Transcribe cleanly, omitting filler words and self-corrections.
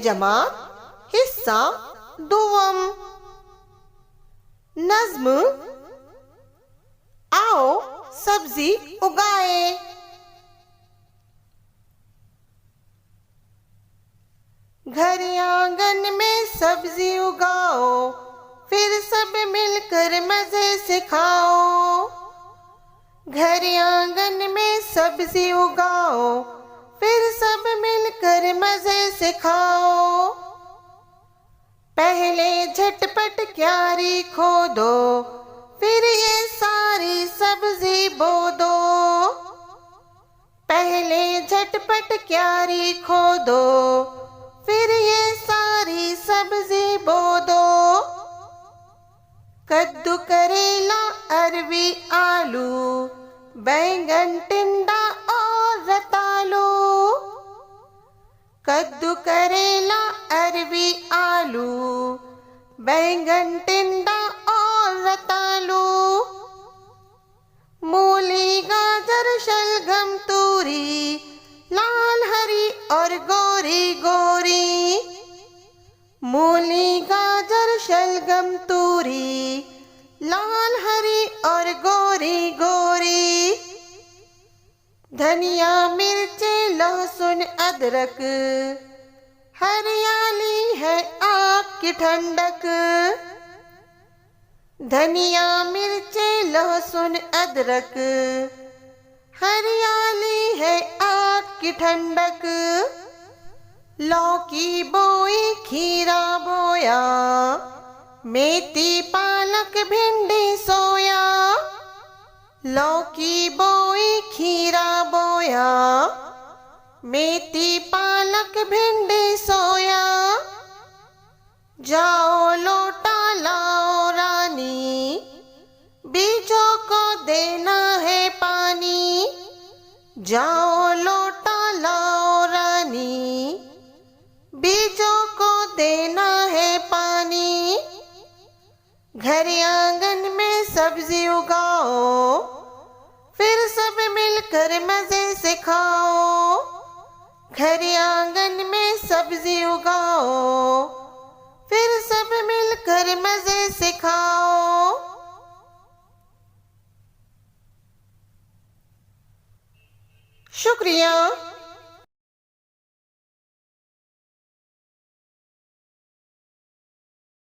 जमात हिस्सा दुवम। नज्म। आओ सब्जी उगाए। घर आंगन में सब्जी उगाओ, फिर सब मिलकर मजे से खाओ। घर आंगन में सब्जी उगाओ, फिर सब मिलकर मजे से खाओ। पहले झटपट क्यारी खोदो, फिर ये सारी सब्जी बो दो। पहले झटपट क्यारी खोदो, फिर ये सारी सब्जी बो दो। कद्दू, करेला, अरवी, आलू, बैंगन, टिंडा और रतालू। कद्दू, करेला, अरवी, आलू, बैंगन, टिंडा और रतालू। मूली, गाजर, शलगम, तूरी, लाल, हरी और गोरी गोरी। मूली, गाजर, शलगम, तूरी, लाल, हरी और गोरी गोरी। धनिया, मिर्ची, लहसुन, अदरक, हरियाली है आपकी ठंडक। धनिया, मिर्ची, लहसुन, अदरक, हरियाली है आपकी ठंडक। लौकी बोई, खीरा बोया, मेथी, पालक, भिंडी, सोया। लौकी बोई, खीरा बोया, मेथी, पालक, भिंडी, सोया। जाओ लोटा लाओ रानी, बीजों को देना है पानी। जाओ लोटा लाओ रानी, बीजों को देना है पानी। घर आंगन में सब्जी उगाओ, फिर सब मिलकर मजे से खाओ। घर आंगन में सब्जी उगाओ, फिर सब मिलकर मजे से खाओ। शुक्रिया।